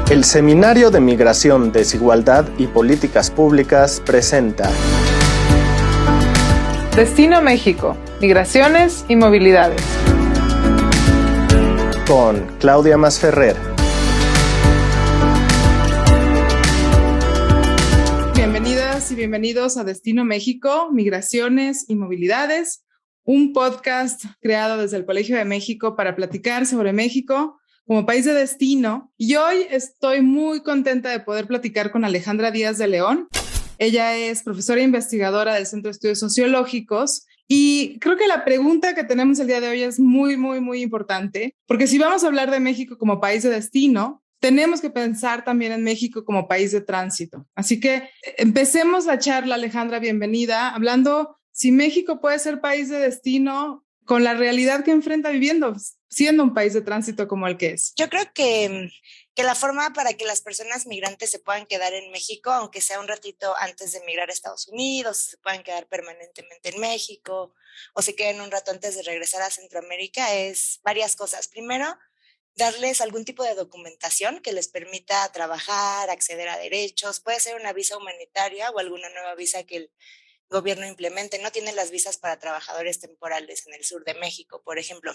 El Seminario de Migración, Desigualdad y Políticas Públicas presenta Destino México, Migraciones y Movilidades. Con Claudia Masferrer. Bienvenidas y bienvenidos a Destino México, Migraciones y Movilidades, un podcast creado desde el Colegio de México para platicar sobre México como país de destino. Y hoy estoy muy contenta de poder platicar con Alejandra Díaz de León. Ella es profesora e investigadora del Centro de Estudios Sociológicos y creo que la pregunta que tenemos el día de hoy es muy importante, porque si vamos a hablar de México como país de destino, tenemos que pensar también en México como país de tránsito. Así que empecemos la charla, Alejandra, bienvenida, hablando si México puede ser país de destino con la realidad que enfrenta viviendo, siendo un país de tránsito como el que es. Yo creo que la forma para que las personas migrantes se puedan quedar en México, aunque sea un ratito antes de emigrar a Estados Unidos, se puedan quedar permanentemente en México o se queden un rato antes de regresar a Centroamérica, es varias cosas. Primero, darles algún tipo de documentación que les permita trabajar, acceder a derechos. Puede ser una visa humanitaria o alguna nueva visa que el gobierno implemente. No tienen las visas para trabajadores temporales en el sur de México, por ejemplo.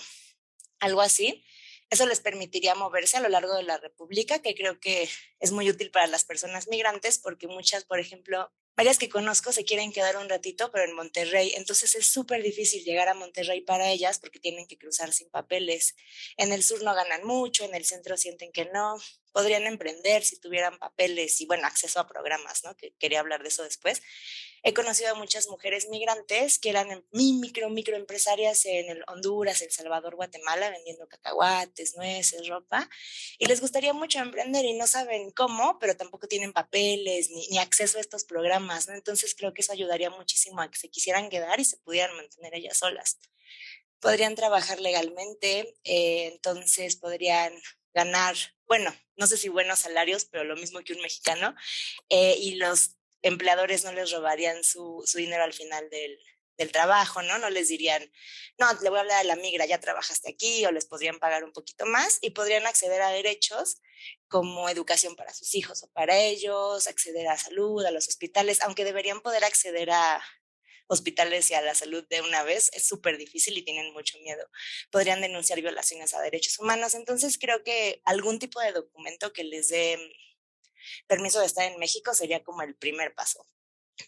Algo así. Eso les permitiría moverse a lo largo de la República, que creo que es muy útil para las personas migrantes, porque muchas, por ejemplo, varias que conozco se quieren quedar un ratito, pero en Monterrey. Entonces es súper difícil llegar a Monterrey para ellas porque tienen que cruzar sin papeles. En el sur no ganan mucho, en el centro sienten que no. Podrían emprender si tuvieran papeles y, bueno, acceso a programas, ¿no? Que quería hablar de eso después. He conocido a muchas mujeres migrantes que eran microempresarias en el Honduras, El Salvador, Guatemala, vendiendo cacahuates, nueces, ropa, y les gustaría mucho emprender y no saben cómo, pero tampoco tienen papeles ni acceso a estos programas, ¿no? Entonces creo que eso ayudaría muchísimo a que se quisieran quedar y se pudieran mantener ellas solas. Podrían trabajar legalmente, entonces podrían ganar, bueno, no sé si buenos salarios, pero lo mismo que un mexicano, y los empleadores no les robarían su dinero al final del trabajo, ¿no? No les dirían, no, le voy a hablar a la migra, ya trabajaste aquí, o les podrían pagar un poquito más y podrían acceder a derechos como educación para sus hijos o para ellos, acceder a salud, a los hospitales, aunque deberían poder acceder a hospitales y a la salud de una vez, es súper difícil y tienen mucho miedo. Podrían denunciar violaciones a derechos humanos. Entonces creo que algún tipo de documento que les dé permiso de estar en México sería como el primer paso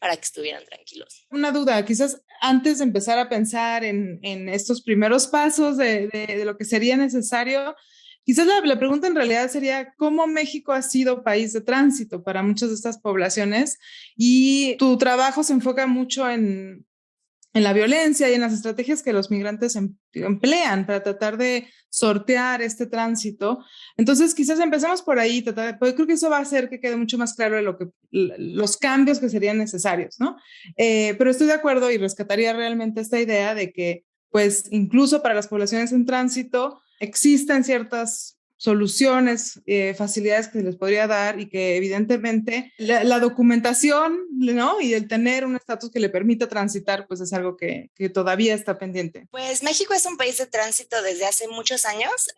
para que estuvieran tranquilos. Una duda, quizás antes de empezar a pensar en estos primeros pasos de lo que sería necesario, quizás la pregunta en realidad sería cómo México ha sido país de tránsito para muchas de estas poblaciones y tu trabajo se enfoca mucho en la violencia y en las estrategias que los migrantes emplean para tratar de sortear este tránsito. Entonces, quizás empecemos por ahí, porque creo que eso va a hacer que quede mucho más claro de los cambios que serían necesarios, ¿no? Pero estoy de acuerdo y rescataría realmente esta idea de que, pues, incluso para las poblaciones en tránsito, existen ciertas soluciones, facilidades que se les podría dar y que evidentemente la documentación, ¿no? Y el tener un estatus que le permita transitar, pues es algo que todavía está pendiente. Pues México es un país de tránsito desde hace muchos años,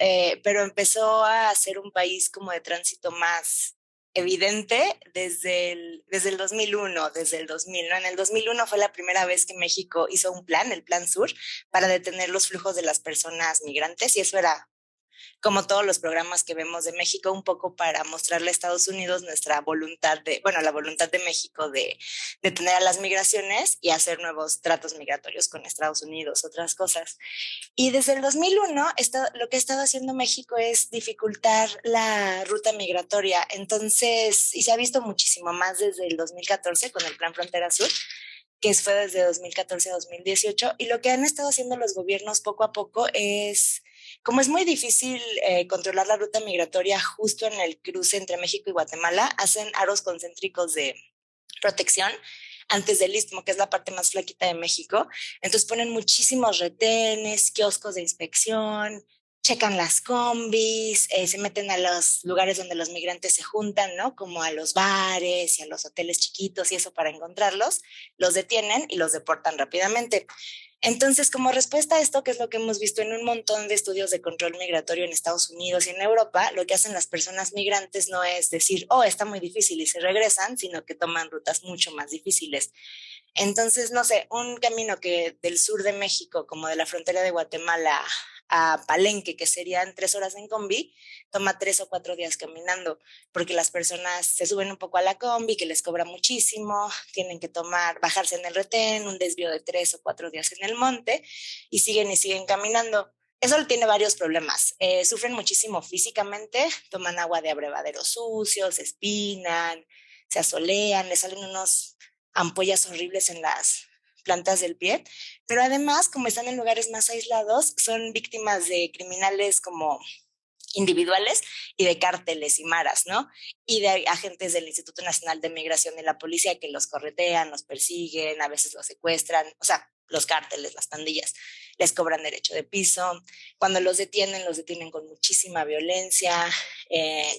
pero empezó a ser un país como de tránsito más evidente desde el 2001, desde el 2000, ¿no? En el 2001 fue la primera vez que México hizo un plan, el Plan Sur, para detener los flujos de las personas migrantes, y eso era como todos los programas que vemos de México, un poco para mostrarle a Estados Unidos nuestra voluntad la voluntad de México de detener a las migraciones y hacer nuevos tratos migratorios con Estados Unidos, otras cosas. Y desde el 2001, lo que ha estado haciendo México es dificultar la ruta migratoria. Entonces, y se ha visto muchísimo más desde el 2014 con el Plan Frontera Sur, que fue desde 2014 a 2018. Y lo que han estado haciendo los gobiernos poco a poco es, como es muy difícil controlar la ruta migratoria justo en el cruce entre México y Guatemala, hacen aros concéntricos de protección antes del Istmo, que es la parte más flaquita de México. Entonces ponen muchísimos retenes, kioscos de inspección, checan las combis, se meten a los lugares donde los migrantes se juntan, ¿no? Como a los bares y a los hoteles chiquitos y eso para encontrarlos, los detienen y los deportan rápidamente. Entonces, como respuesta a esto, que es lo que hemos visto en un montón de estudios de control migratorio en Estados Unidos y en Europa, lo que hacen las personas migrantes no es decir, oh, está muy difícil y se regresan, sino que toman rutas mucho más difíciles. Entonces, no sé, un camino que del sur de México, como de la frontera de Guatemala a Palenque, que serían 3 horas en combi, toma 3 o 4 días caminando, porque las personas se suben un poco a la combi, que les cobra muchísimo, tienen que bajarse en el retén, un desvío de 3 o 4 días en el monte, y siguen caminando. Eso tiene varios problemas. Sufren muchísimo físicamente, toman agua de abrevaderos sucios, se espinan, se asolean, les salen unos ampollas horribles en las plantas del pie, pero además, como están en lugares más aislados, son víctimas de criminales como individuales y de cárteles y maras, ¿no? Y de agentes del Instituto Nacional de Migración y la policía que los corretean, los persiguen, a veces los secuestran, o sea, los cárteles, las pandillas, les cobran derecho de piso. Cuando los detienen con muchísima violencia.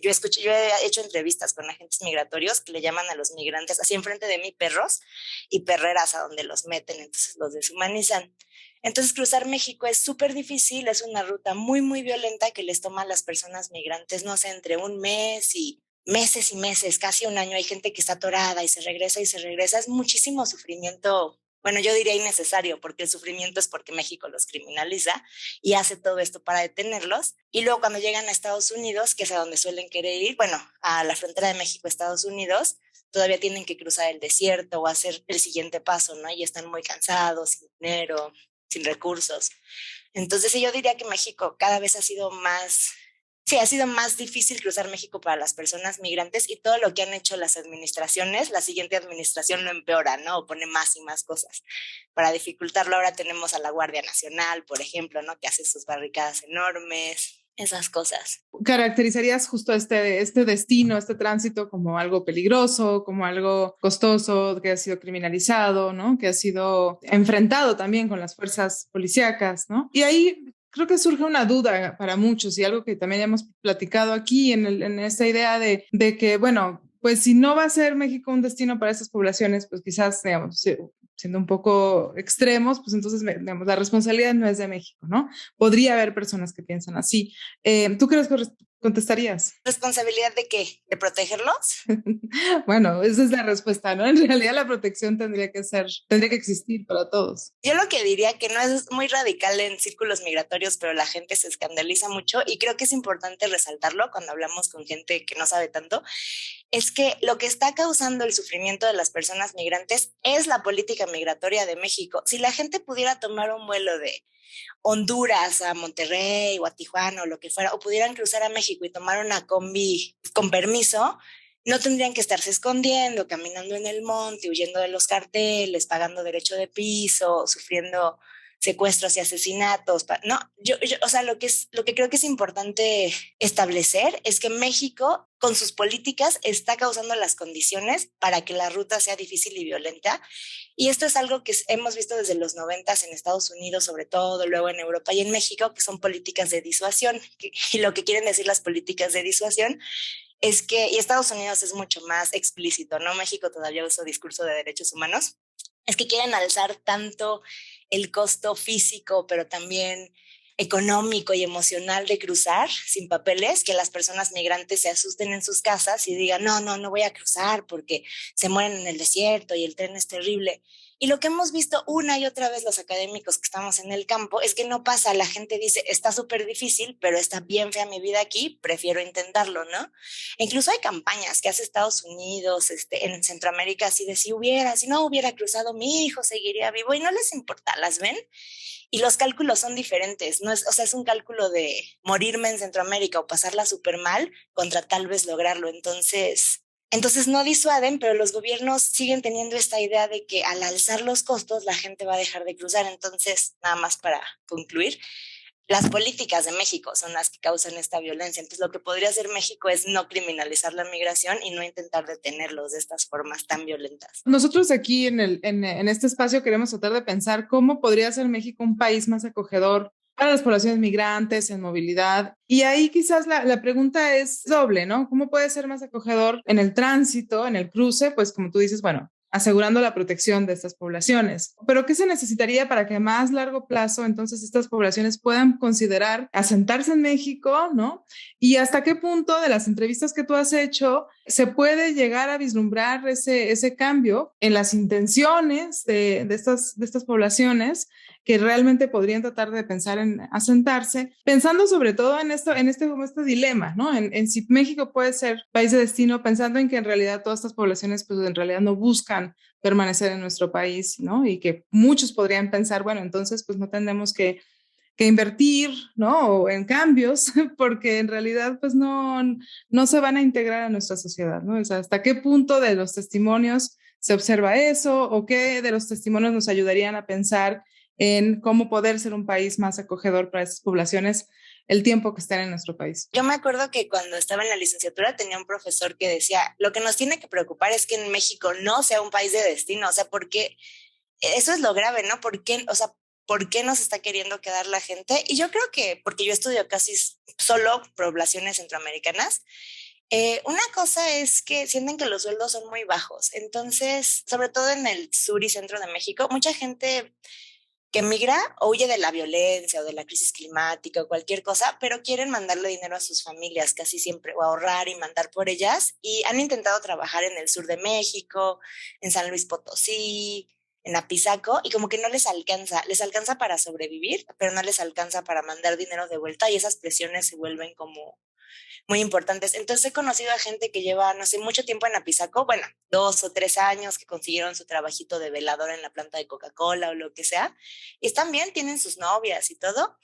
Yo he hecho entrevistas con agentes migratorios que le llaman a los migrantes así enfrente de mí perros y perreras a donde los meten, entonces los deshumanizan. Entonces cruzar México es súper difícil, es una ruta muy, muy violenta que les toma a las personas migrantes, no sé, entre un mes y meses, casi un año. Hay gente que está atorada y se regresa, es muchísimo sufrimiento. Bueno, yo diría innecesario, porque el sufrimiento es porque México los criminaliza y hace todo esto para detenerlos. Y luego cuando llegan a Estados Unidos, que es a donde suelen querer ir, bueno, a la frontera de México-Estados Unidos, todavía tienen que cruzar el desierto o hacer el siguiente paso, ¿no? Y están muy cansados, sin dinero, sin recursos. Entonces sí, yo diría que México cada vez ha sido más difícil cruzar México para las personas migrantes, y todo lo que han hecho las administraciones, la siguiente administración lo empeora, ¿no? O pone más y más cosas. Para dificultarlo ahora tenemos a la Guardia Nacional, por ejemplo, ¿no? Que hace sus barricadas enormes, esas cosas. ¿Caracterizarías justo este destino, este tránsito como algo peligroso, como algo costoso, que ha sido criminalizado, ¿no? Que ha sido enfrentado también con las fuerzas policíacas, ¿no? Y ahí creo que surge una duda para muchos y algo que también hemos platicado aquí en esta idea de que, bueno, pues si no va a ser México un destino para estas poblaciones, pues quizás, digamos, siendo un poco extremos, pues entonces, digamos, la responsabilidad no es de México, ¿no? Podría haber personas que piensan así. ¿Tú qué les contestarías? ¿Responsabilidad de qué? ¿De protegerlos? Bueno, esa es la respuesta, ¿no? En realidad la protección tendría que existir para todos. Yo lo que diría, que no es muy radical en círculos migratorios, pero la gente se escandaliza mucho, y creo que es importante resaltarlo cuando hablamos con gente que no sabe tanto, es que lo que está causando el sufrimiento de las personas migrantes es la política migratoria de México. Si la gente pudiera tomar un vuelo de Honduras a Monterrey o a Tijuana o lo que fuera, o pudieran cruzar a México y tomar una combi con permiso, no tendrían que estarse escondiendo, caminando en el monte, huyendo de los carteles, pagando derecho de piso, sufriendo secuestros y asesinatos. No, o sea, lo que creo que es importante establecer es que México, con sus políticas, está causando las condiciones para que la ruta sea difícil y violenta. Y esto es algo que hemos visto desde los 90 en Estados Unidos, sobre todo, luego en Europa y en México, que son políticas de disuasión. Y lo que quieren decir las políticas de disuasión es que, y Estados Unidos es mucho más explícito, ¿no? México todavía usa discurso de derechos humanos, es que quieren alzar tanto el costo físico, pero también económico y emocional de cruzar sin papeles, que las personas migrantes se asusten en sus casas y digan, no voy a cruzar porque se mueren en el desierto y el tren es terrible. Y lo que hemos visto una y otra vez los académicos que estamos en el campo es que no pasa. La gente dice, está súper difícil, pero está bien fea mi vida aquí, prefiero intentarlo, ¿no? E incluso hay campañas que hace Estados Unidos, en Centroamérica, así de si no hubiera cruzado, mi hijo seguiría vivo, y no les importa, ¿las ven? Y los cálculos son diferentes, no es, o sea, es un cálculo de morirme en Centroamérica o pasarla súper mal contra tal vez lograrlo. Entonces no disuaden, pero los gobiernos siguen teniendo esta idea de que al alzar los costos la gente va a dejar de cruzar. Entonces, nada más para concluir, las políticas de México son las que causan esta violencia. Entonces, lo que podría hacer México es no criminalizar la migración y no intentar detenerlos de estas formas tan violentas. Nosotros aquí en este espacio queremos tratar de pensar cómo podría ser México un país más acogedor para las poblaciones migrantes en movilidad. Y ahí quizás la pregunta es doble, ¿no? ¿Cómo puede ser más acogedor en el tránsito, en el cruce? Pues como tú dices, bueno, asegurando la protección de estas poblaciones. Pero ¿qué se necesitaría para que a más largo plazo entonces estas poblaciones puedan considerar asentarse en México, ¿no? Y hasta qué punto de las entrevistas que tú has hecho se puede llegar a vislumbrar ese cambio en las intenciones de estas poblaciones que realmente podrían tratar de pensar en asentarse, pensando sobre todo en como este dilema, ¿no? En si México puede ser país de destino, pensando en que en realidad todas estas poblaciones pues en realidad no buscan permanecer en nuestro país, ¿no? Y que muchos podrían pensar, bueno, entonces pues no tendremos que invertir, ¿no? O en cambios, porque en realidad pues no se van a integrar a nuestra sociedad, ¿no? O sea, ¿hasta qué punto de los testimonios se observa eso o qué de los testimonios nos ayudarían a pensar en cómo poder ser un país más acogedor para estas poblaciones el tiempo que estén en nuestro país? Yo me acuerdo que cuando estaba en la licenciatura tenía un profesor que decía, lo que nos tiene que preocupar es que en México no sea un país de destino, o sea, porque eso es lo grave, ¿no? ¿Por qué, o sea, por qué nos está queriendo quedar la gente? Y yo creo que, porque yo estudio casi solo poblaciones centroamericanas, una cosa es que sienten que los sueldos son muy bajos, entonces, sobre todo en el sur y centro de México, mucha gente que migra o huye de la violencia o de la crisis climática o cualquier cosa, pero quieren mandarle dinero a sus familias casi siempre o ahorrar y mandar por ellas y han intentado trabajar en el sur de México, en San Luis Potosí, en Apizaco y como que no les alcanza para sobrevivir, pero no les alcanza para mandar dinero de vuelta y esas presiones se vuelven como muy importantes. Entonces he conocido a gente que lleva, no sé, mucho tiempo en Apizaco, bueno, 2 o 3 años que consiguieron su trabajito de velador en la planta de Coca-Cola o lo que sea, y están bien, tienen sus novias y todo,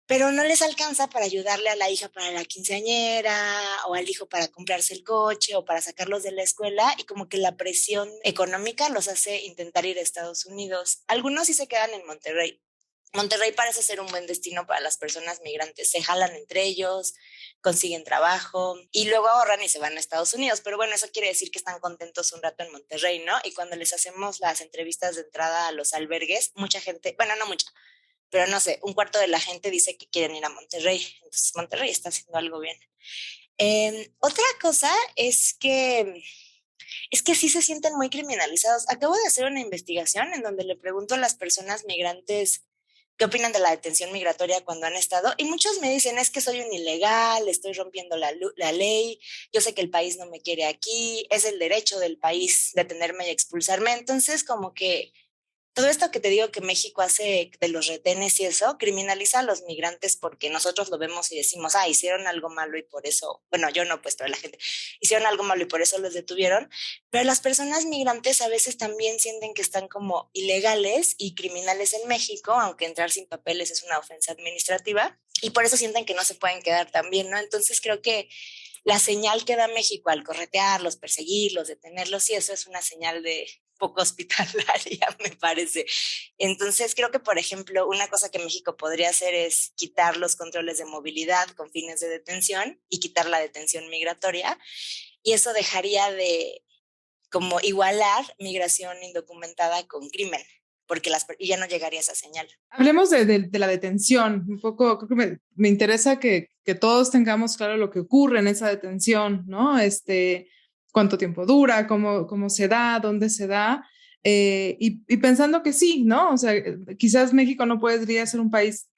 pero no les alcanza para ayudarle a la hija para la quinceañera o al hijo para comprarse el coche o para sacarlos de la escuela y como que la presión económica los hace intentar ir a Estados Unidos. Algunos sí se quedan en Monterrey. Monterrey parece ser un buen destino para las personas migrantes. Se jalan entre ellos, consiguen trabajo y luego ahorran y se van a Estados Unidos. Pero bueno, eso quiere decir que están contentos un rato en Monterrey, ¿no? Y cuando les hacemos las entrevistas de entrada a los albergues, mucha gente, bueno, no mucha, pero no sé, un cuarto de la gente dice que quieren ir a Monterrey. Entonces Monterrey está haciendo algo bien. Otra cosa es que sí se sienten muy criminalizados. Acabo de hacer una investigación en donde le pregunto a las personas migrantes qué opinan de la detención migratoria cuando han estado, y muchos me dicen, es que soy un ilegal, estoy rompiendo la ley, yo sé que el país no me quiere aquí, es el derecho del país detenerme y expulsarme. Entonces, como que todo esto que te digo que México hace de los retenes y eso, criminaliza a los migrantes porque nosotros lo vemos y decimos, hicieron algo malo y por eso, bueno, yo no, pues, pero la gente, hicieron algo malo y por eso los detuvieron, pero las personas migrantes a veces también sienten que están como ilegales y criminales en México, aunque entrar sin papeles es una ofensa administrativa, y por eso sienten que no se pueden quedar también, ¿no? Entonces creo que la señal que da México al corretearlos, perseguirlos, detenerlos, y eso es una señal de poco hospitalaria, me parece. Entonces, creo que, por ejemplo, una cosa que México podría hacer es quitar los controles de movilidad con fines de detención y quitar la detención migratoria, y eso dejaría de como igualar migración indocumentada con crimen, porque y ya no llegaría esa señal. Hablemos de la detención. Un poco, creo que me interesa que todos tengamos claro lo que ocurre en esa detención, ¿no? Cuánto tiempo dura, cómo se da, dónde se da, y pensando que sí, ¿no? O sea, quizás México no podría ser un país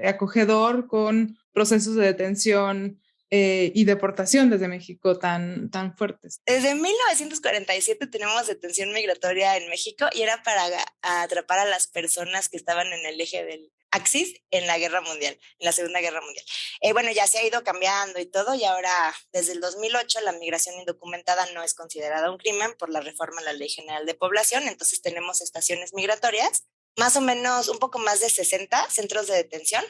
acogedor con procesos de detención y deportación desde México tan fuertes. Desde 1947 tenemos detención migratoria en México y era para atrapar a las personas que estaban en el eje del Axis en la Guerra Mundial, en la Segunda Guerra Mundial. Bueno, ya se ha ido cambiando y todo, y ahora desde el 2008 la migración indocumentada no es considerada un crimen por la reforma a la Ley General de Población. Entonces tenemos estaciones migratorias, más o menos un poco más de 60 centros de detención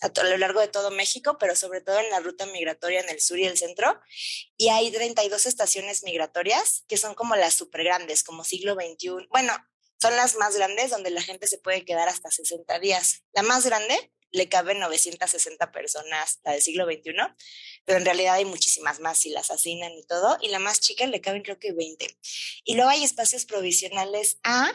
a lo largo de todo México, pero sobre todo en la ruta migratoria en el sur y el centro. Y hay 32 estaciones migratorias que son como las súper grandes, como siglo XXI. Bueno, son las más grandes donde la gente se puede quedar hasta 60 días. La más grande le caben 960 personas, la del siglo XXI, pero en realidad hay muchísimas más si las asignan y todo. Y la más chica le caben creo que 20. Y luego hay espacios provisionales A,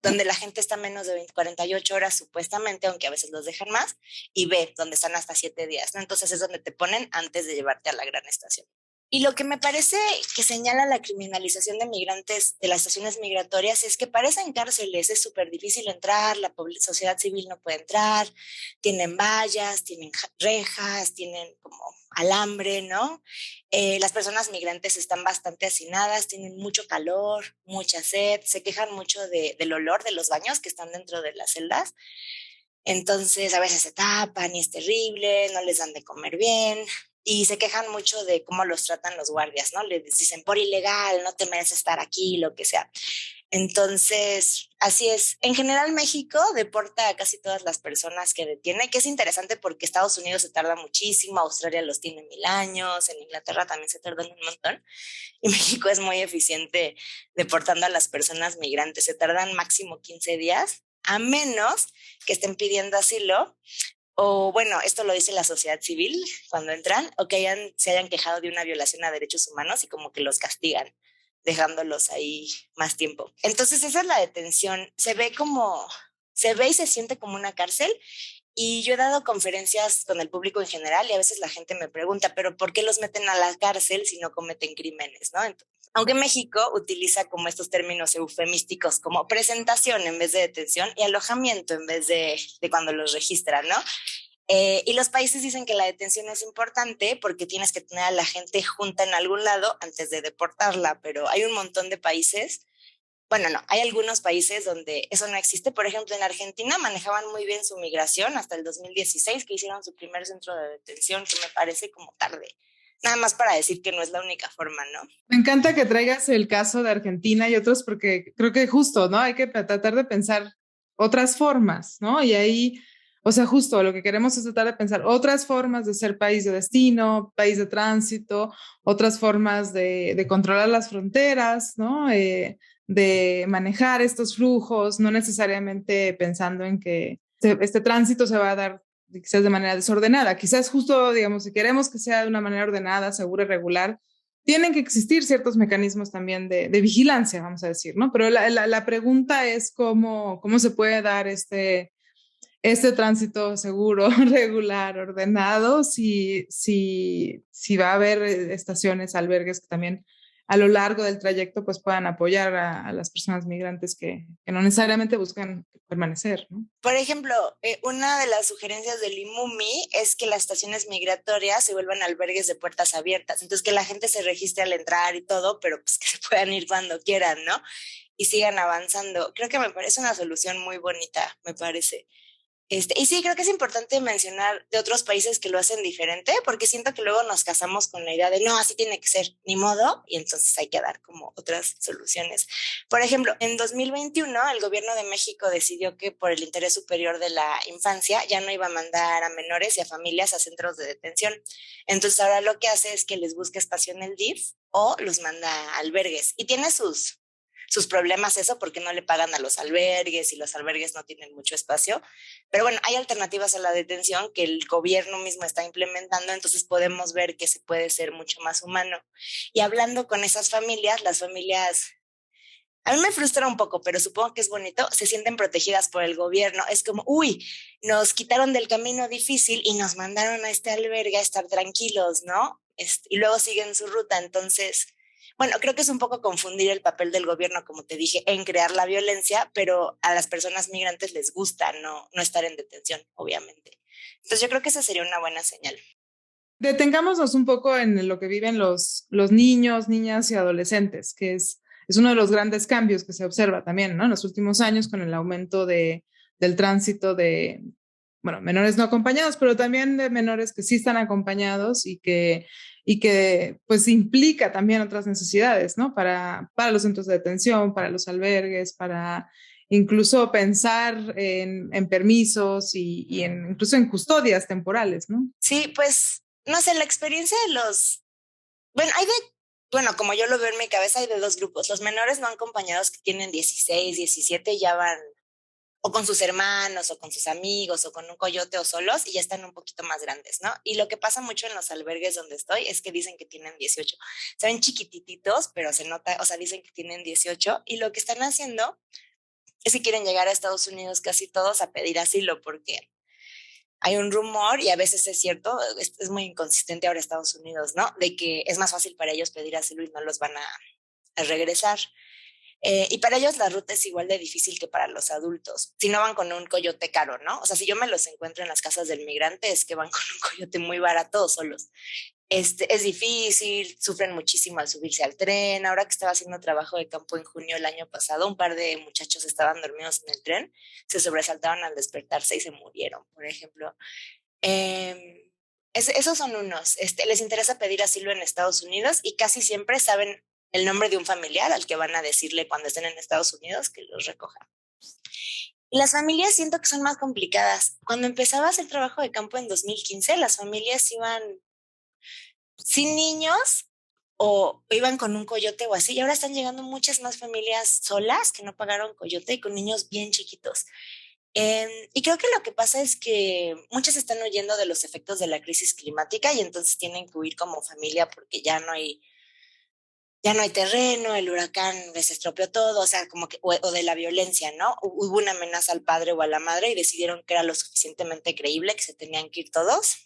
donde la gente está menos de 48 horas supuestamente, aunque a veces los dejan más, y B, donde están hasta 7 días, ¿no? Entonces es donde te ponen antes de llevarte a la gran estación. Y lo que me parece que señala la criminalización de migrantes de las estaciones migratorias es que parecen cárceles, es súper difícil entrar, la sociedad civil no puede entrar, tienen vallas, tienen rejas, tienen como alambre, ¿no? Las personas migrantes están bastante hacinadas, tienen mucho calor, mucha sed, se quejan mucho del olor de los baños que están dentro de las celdas. Entonces a veces se tapan y es terrible, no les dan de comer bien y se quejan mucho de cómo los tratan los guardias, ¿no? Les dicen por ilegal, no te mereces estar aquí, lo que sea. Entonces, así es. En general, México deporta a casi todas las personas que detiene, que es interesante porque Estados Unidos se tarda muchísimo, Australia los tiene 1000 años, en Inglaterra también se tardan un montón, y México es muy eficiente deportando a las personas migrantes. Se tardan máximo 15 días, a menos que estén pidiendo asilo, o bueno, esto lo dice la sociedad civil cuando entran, o que se hayan quejado de una violación a derechos humanos y como que los castigan, dejándolos ahí más tiempo. Entonces esa es la detención. Se ve y se siente como una cárcel. Y yo he dado conferencias con el público en general y a veces la gente me pregunta, pero ¿por qué los meten a la cárcel si no cometen crímenes, ¿no? Entonces, aunque México utiliza como estos términos eufemísticos como presentación en vez de detención y alojamiento en vez de cuando los registran, ¿no? Y los países dicen que la detención es importante porque tienes que tener a la gente junta en algún lado antes de deportarla, pero hay un montón de países, bueno, no, hay algunos países donde eso no existe. Por ejemplo, en Argentina manejaban muy bien su migración hasta el 2016, que hicieron su primer centro de detención, que me parece como tarde. Nada más para decir que no es la única forma, ¿no? Me encanta que traigas el caso de Argentina y otros porque creo que justo, ¿no? Hay que tratar de pensar otras formas, ¿no? Y ahí, o sea, justo lo que queremos es tratar de pensar otras formas de ser país de destino, país de tránsito, otras formas de controlar las fronteras, ¿no? De manejar estos flujos, no necesariamente pensando en que este tránsito se va a dar quizás de manera desordenada, quizás justo, digamos, si queremos que sea de una manera ordenada, segura y regular, tienen que existir ciertos mecanismos también de vigilancia, vamos a decir, ¿no? Pero la pregunta es cómo se puede dar este tránsito seguro, regular, ordenado, si va a haber estaciones, albergues que también a lo largo del trayecto pues puedan apoyar a las personas migrantes que no necesariamente buscan permanecer, ¿no? Por ejemplo, una de las sugerencias del IMUMI es que las estaciones migratorias se vuelvan albergues de puertas abiertas, entonces que la gente se registre al entrar y todo, pero pues que se puedan ir cuando quieran, ¿no? Y sigan avanzando. Creo que me parece una solución muy bonita, me parece. Y sí, creo que es importante mencionar de otros países que lo hacen diferente, porque siento que luego nos casamos con la idea de no, así tiene que ser, ni modo, y entonces hay que dar como otras soluciones. Por ejemplo, en 2021 el gobierno de México decidió que por el interés superior de la infancia ya no iba a mandar a menores y a familias a centros de detención. Entonces ahora lo que hace es que les busca espacio en el DIF o los manda a albergues. Y tiene sus problemas eso, porque no le pagan a los albergues y los albergues no tienen mucho espacio. Pero bueno, hay alternativas a la detención que el gobierno mismo está implementando, entonces podemos ver que se puede ser mucho más humano. Y hablando con esas familias, las familias, a mí me frustra un poco, pero supongo que es bonito, se sienten protegidas por el gobierno. Es como, uy, nos quitaron del camino difícil y nos mandaron a este albergue a estar tranquilos, ¿no? Y luego siguen su ruta, entonces... Bueno, creo que es un poco confundir el papel del gobierno, como te dije, en crear la violencia, pero a las personas migrantes les gusta no estar en detención, obviamente. Entonces yo creo que esa sería una buena señal. Detengámonos un poco en lo que viven los niños, niñas y adolescentes, que es uno de los grandes cambios que se observa también, ¿no? En los últimos años con el aumento del tránsito de, bueno, menores no acompañados, pero también de menores que sí están acompañados y que pues implica también otras necesidades, ¿no? Para los centros de detención, para los albergues, para incluso pensar en permisos y incluso en custodias temporales, ¿no? Sí, pues, no sé, la experiencia de los... Bueno, como yo lo veo en mi cabeza, hay de dos grupos. Los menores no acompañados que tienen 16, 17, ya van o con sus hermanos, o con sus amigos, o con un coyote, o solos, y ya están un poquito más grandes, ¿no? Y lo que pasa mucho en los albergues donde estoy es que dicen que tienen 18. Se ven chiquitititos, pero se nota, o sea, dicen que tienen 18, y lo que están haciendo es que quieren llegar a Estados Unidos casi todos a pedir asilo porque hay un rumor, y a veces es cierto, es muy inconsistente ahora Estados Unidos, ¿no? De que es más fácil para ellos pedir asilo y no los van a regresar. Y para ellos la ruta es igual de difícil que para los adultos. Si no van con un coyote caro, ¿no? O sea, si yo me los encuentro en las casas del migrante, es que van con un coyote muy barato solos. Es difícil, sufren muchísimo al subirse al tren. Ahora que estaba haciendo trabajo de campo en junio el año pasado, un par de muchachos estaban dormidos en el tren, se sobresaltaron al despertarse y se murieron, por ejemplo. Esos son unos. Les interesa pedir asilo en Estados Unidos y casi siempre saben el nombre de un familiar al que van a decirle cuando estén en Estados Unidos que los recoja. Y las familias siento que son más complicadas. Cuando empezaba a hacer trabajo de campo en 2015, las familias iban sin niños o iban con un coyote o así, y ahora están llegando muchas más familias solas que no pagaron coyote y con niños bien chiquitos. Y creo que lo que pasa es que muchas están huyendo de los efectos de la crisis climática y entonces tienen que huir como familia porque ya no hay terreno, el huracán les estropeó todo, o sea, como que, o de la violencia, ¿no? Hubo una amenaza al padre o a la madre y decidieron que era lo suficientemente creíble que se tenían que ir todos.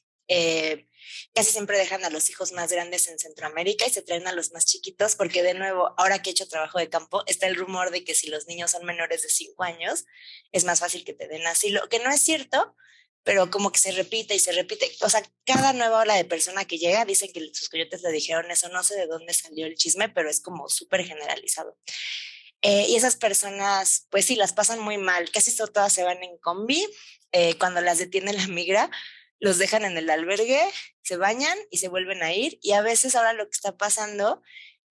Casi siempre dejan a los hijos más grandes en Centroamérica y se traen a los más chiquitos porque, de nuevo, ahora que he hecho trabajo de campo, está el rumor de que si los niños son menores de 5 años, es más fácil que te den asilo, que no es cierto, pero como que se repite y se repite. O sea, cada nueva ola de persona que llega dicen que sus coyotes le dijeron eso, no sé de dónde salió el chisme, pero es como súper generalizado. Y esas personas, pues sí, las pasan muy mal, casi todas se van en combi, cuando las detiene la migra, los dejan en el albergue, se bañan y se vuelven a ir, y a veces ahora lo que está pasando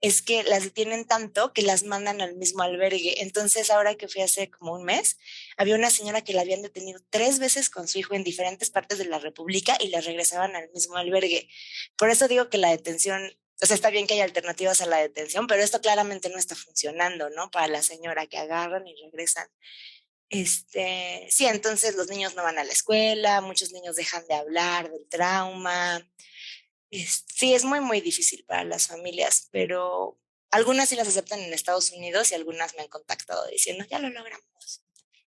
es que las detienen tanto que las mandan al mismo albergue. Entonces, ahora que fui hace como un mes, había una señora que la habían detenido 3 veces con su hijo en diferentes partes de la República y la regresaban al mismo albergue. Por eso digo que la detención, o sea, está bien que haya alternativas a la detención, pero esto claramente no está funcionando, ¿no? Para la señora que agarran y regresan. Sí, entonces los niños no van a la escuela, muchos niños dejan de hablar del trauma. Sí, es muy, muy difícil para las familias, pero algunas sí las aceptan en Estados Unidos y algunas me han contactado diciendo, ya lo logramos.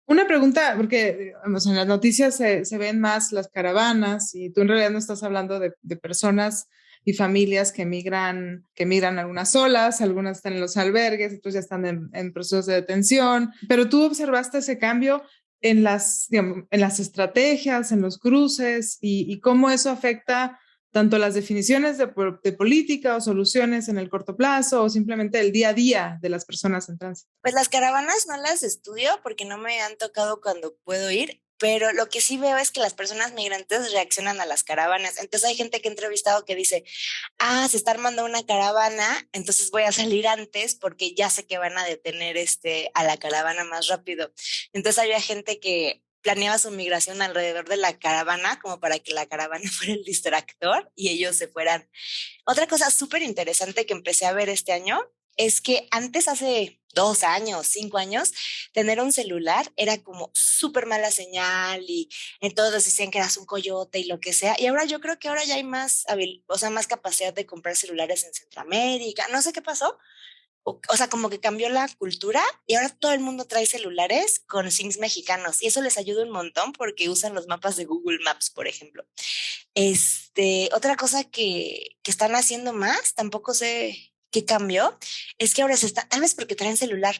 Una pregunta, porque o sea, en las noticias se ven más las caravanas y tú en realidad no estás hablando de personas y familias que migran algunas solas, algunas están en los albergues, otros ya están en procesos de detención, pero tú observaste ese cambio digamos, en las estrategias, en los cruces y cómo eso afecta tanto las definiciones de política o soluciones en el corto plazo o simplemente el día a día de las personas en tránsito. Pues las caravanas no las estudio porque no me han tocado cuando puedo ir, pero lo que sí veo es que las personas migrantes reaccionan a las caravanas. Entonces hay gente que he entrevistado que dice, se está armando una caravana, entonces voy a salir antes porque ya sé que van a detener a la caravana más rápido. Entonces había gente que planeaba su migración alrededor de la caravana como para que la caravana fuera el distractor y ellos se fueran. Otra cosa súper interesante que empecé a ver este año es que antes, hace 2 años, 5 años, tener un celular era como súper mala señal y entonces decían que eras un coyote y lo que sea. Y ahora yo creo que ahora ya hay más, o sea, más capacidad de comprar celulares en Centroamérica. No sé qué pasó. O sea, como que cambió la cultura y ahora todo el mundo trae celulares con SIMs mexicanos y eso les ayuda un montón porque usan los mapas de Google Maps, por ejemplo. Otra cosa que están haciendo más, tampoco sé qué cambió, es que ahora tal vez porque traen celular,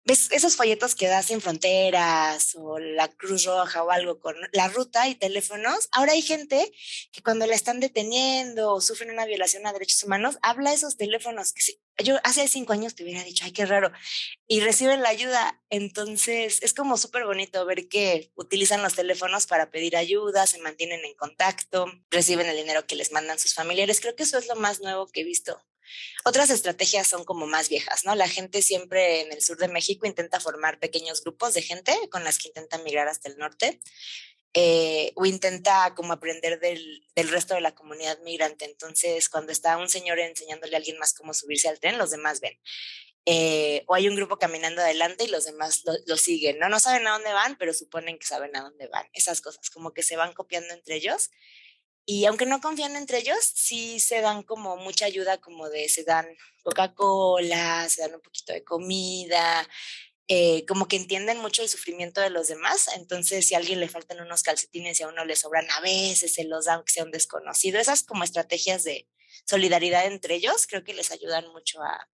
¿ves esos folletos que das en fronteras o la Cruz Roja o algo con la ruta y teléfonos? Ahora hay gente que cuando la están deteniendo o sufren una violación a derechos humanos, habla esos teléfonos que yo hace 5 años te hubiera dicho, ay, qué raro, y reciben la ayuda. Entonces es como súper bonito ver que utilizan los teléfonos para pedir ayuda, se mantienen en contacto, reciben el dinero que les mandan sus familiares. Creo que eso es lo más nuevo que he visto. Otras estrategias son como más viejas, ¿no? La gente siempre en el sur de México intenta formar pequeños grupos de gente con las que intenta migrar hasta el norte, o intenta como aprender del resto de la comunidad migrante. Entonces, cuando está un señor enseñándole a alguien más cómo subirse al tren, los demás ven. O hay un grupo caminando adelante y los demás lo siguen, ¿no? No saben a dónde van, pero suponen que saben a dónde van. Esas cosas, como que se van copiando entre ellos. Y aunque no confían entre ellos, sí se dan como mucha ayuda, como se dan Coca-Cola, se dan un poquito de comida. como que entienden mucho el sufrimiento de los demás, entonces si a alguien le faltan unos calcetines y a uno le sobran, a veces se los da aunque sea un desconocido. Esas como estrategias de solidaridad entre ellos creo que les ayudan mucho a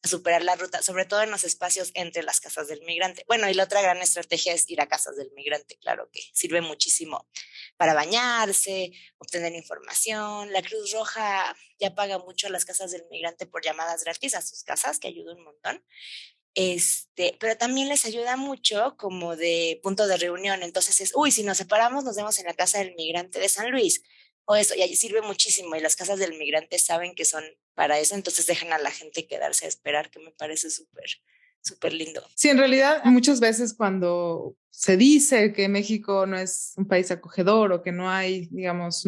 superar la ruta, sobre todo en los espacios entre las casas del migrante. Bueno, y la otra gran estrategia es ir a casas del migrante, claro que sirve muchísimo para bañarse, obtener información. La Cruz Roja ya paga mucho a las casas del migrante por llamadas gratis a sus casas, que ayuda un montón. Pero también les ayuda mucho como de punto de reunión. Entonces es, uy, si nos separamos, nos vemos en la casa del migrante de San Luis. O eso, y allí sirve muchísimo. Y las casas del migrante saben que son para eso, entonces dejan a la gente quedarse a esperar, que me parece súper, súper lindo. Sí, en realidad muchas veces cuando se dice que México no es un país acogedor o que no hay, digamos,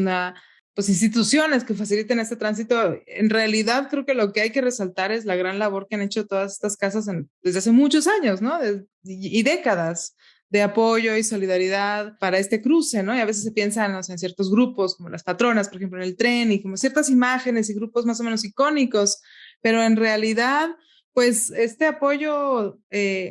pues instituciones que faciliten este tránsito, en realidad creo que lo que hay que resaltar es la gran labor que han hecho todas estas casas desde hace muchos años, ¿no? Y décadas de apoyo y solidaridad para este cruce, ¿no? Y a veces se piensa, no sé, en ciertos grupos, como las patronas, por ejemplo, en el tren, y como ciertas imágenes y grupos más o menos icónicos, pero en realidad pues este apoyo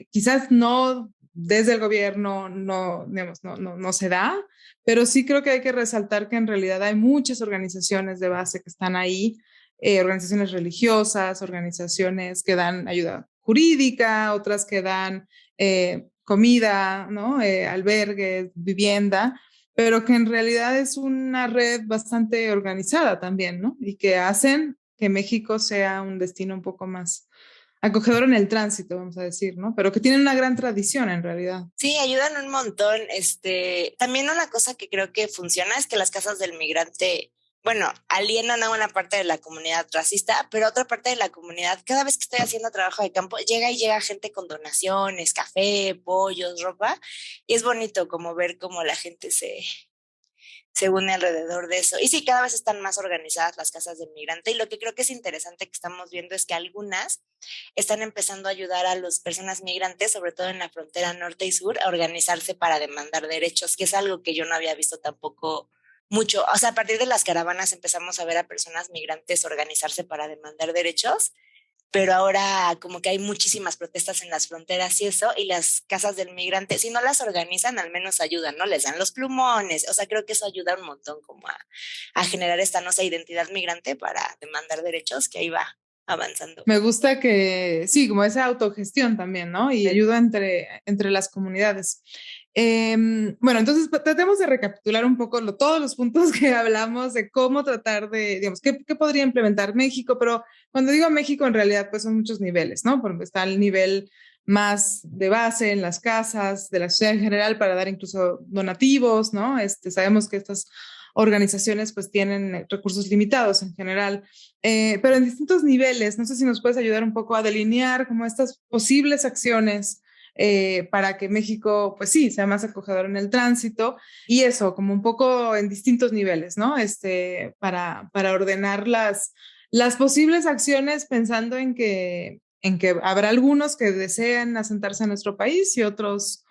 quizás no desde el gobierno no, digamos, no se da, pero sí creo que hay que resaltar que en realidad hay muchas organizaciones de base que están ahí, organizaciones religiosas, organizaciones que dan ayuda jurídica, otras que dan comida, ¿no? Albergues, vivienda, pero que en realidad es una red bastante organizada también, ¿no? Y que hacen que México sea un destino un poco más acogedor en el tránsito, vamos a decir, ¿no? Pero que tienen una gran tradición en realidad. Sí, ayudan un montón. También una cosa que creo que funciona es que las casas del migrante, bueno, alienan a una parte de la comunidad racista, pero otra parte de la comunidad, cada vez que estoy haciendo trabajo de campo, llega gente con donaciones, café, pollos, ropa, y es bonito como ver cómo la gente se une alrededor de eso. Y sí, cada vez están más organizadas las casas del migrante y lo que creo que es interesante que estamos viendo es que algunas están empezando a ayudar a las personas migrantes, sobre todo en la frontera norte y sur, a organizarse para demandar derechos, que es algo que yo no había visto tampoco mucho. O sea, a partir de las caravanas empezamos a ver a personas migrantes organizarse para demandar derechos, pero ahora como que hay muchísimas protestas en las fronteras y eso, y las casas del migrante, si no las organizan, al menos ayudan, ¿no? Les dan los plumones, o sea, creo que eso ayuda un montón como a generar esta, no sé, identidad migrante para demandar derechos, que ahí va avanzando. Me gusta que, sí, como esa autogestión también, ¿no? Y ayuda entre las comunidades. Bueno, entonces tratemos de recapitular un poco todos los puntos que hablamos de cómo tratar de, digamos, qué podría implementar México, pero cuando digo México en realidad pues son muchos niveles, ¿no? Porque está el nivel más de base en las casas, de la sociedad en general para dar incluso donativos, ¿no? Sabemos que estas organizaciones pues tienen recursos limitados en general, pero en distintos niveles. No sé si nos puedes ayudar un poco a delinear como estas posibles acciones para que México, pues sí, sea más acogedor en el tránsito y eso, como un poco en distintos niveles, ¿no? Para ordenar las posibles acciones pensando en que habrá algunos que deseen asentarse en nuestro país y otros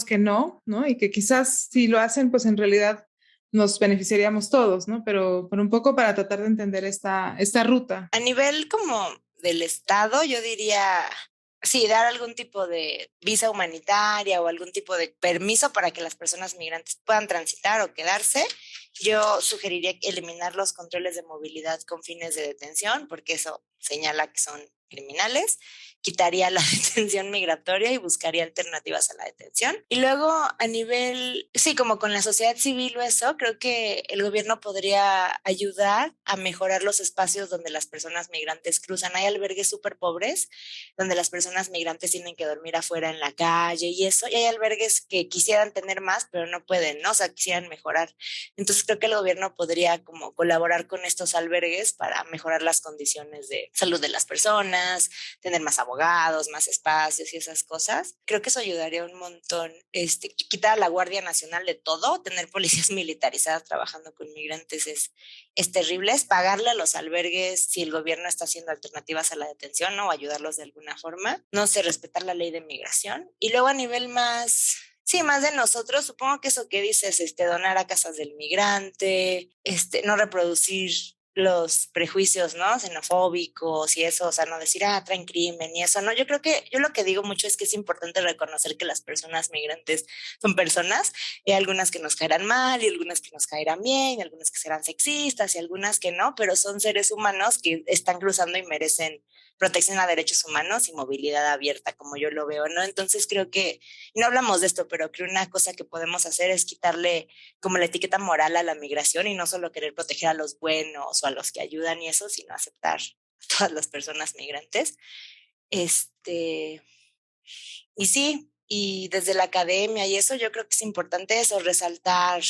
que no, ¿no? Y que quizás si lo hacen, pues en realidad nos beneficiaríamos todos, ¿no? Pero un poco para tratar de entender esta ruta. A nivel como del Estado, yo diría, sí, dar algún tipo de visa humanitaria o algún tipo de permiso para que las personas migrantes puedan transitar o quedarse. Yo sugeriría eliminar los controles de movilidad con fines de detención, porque eso señala que son criminales. Quitaría la detención migratoria y buscaría alternativas a la detención. Y luego a nivel, sí, como con la sociedad civil o eso, creo que el gobierno podría ayudar a mejorar los espacios donde las personas migrantes cruzan. Hay albergues súper pobres donde las personas migrantes tienen que dormir afuera en la calle y eso, y hay albergues que quisieran tener más, pero no pueden, ¿no? O sea, quisieran mejorar. Entonces creo que el gobierno podría como colaborar con estos albergues para mejorar las condiciones de salud de las personas, tener más abogados, más espacios y esas cosas. Creo que eso ayudaría un montón. Quitar a la Guardia Nacional de todo, tener policías militarizadas trabajando con migrantes es terrible. Es pagarle a los albergues si el gobierno está haciendo alternativas a la detención, ¿no? O ayudarlos de alguna forma. No sé, respetar la ley de migración. Y luego a nivel más... Sí, más de nosotros, supongo que eso que dices, donar a casas del migrante, no reproducir los prejuicios, ¿no? Xenofóbicos y eso, o sea, no decir, traen crimen y eso, ¿no? Yo lo que digo mucho es que es importante reconocer que las personas migrantes son personas, y algunas que nos caerán mal y algunas que nos caerán bien, y algunas que serán sexistas y algunas que no, pero son seres humanos que están cruzando y merecen protección a derechos humanos y movilidad abierta, como yo lo veo, ¿no? Entonces creo que, no hablamos de esto, pero creo una cosa que podemos hacer es quitarle como la etiqueta moral a la migración y no solo querer proteger a los buenos o a los que ayudan y eso, sino aceptar a todas las personas migrantes. Y sí, y desde la academia y eso, yo creo que es importante eso, resaltar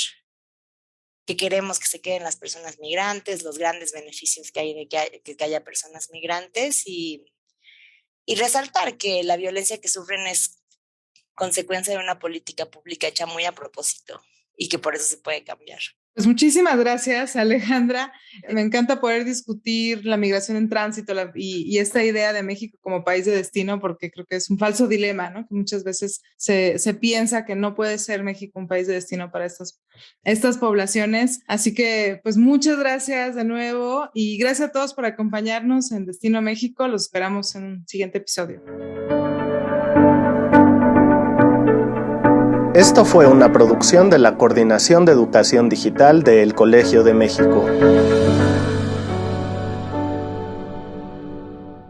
que queremos que se queden las personas migrantes, los grandes beneficios que hay de que haya personas migrantes y resaltar que la violencia que sufren es consecuencia de una política pública hecha muy a propósito y que por eso se puede cambiar. Pues muchísimas gracias, Alejandra. Me encanta poder discutir la migración en tránsito y esta idea de México como país de destino, porque creo que es un falso dilema, ¿no? Que muchas veces se piensa que no puede ser México un país de destino para estas poblaciones. Así que, pues muchas gracias de nuevo y gracias a todos por acompañarnos en Destino México. Los esperamos en un siguiente episodio. Esto fue una producción de la Coordinación de Educación Digital del Colegio de México.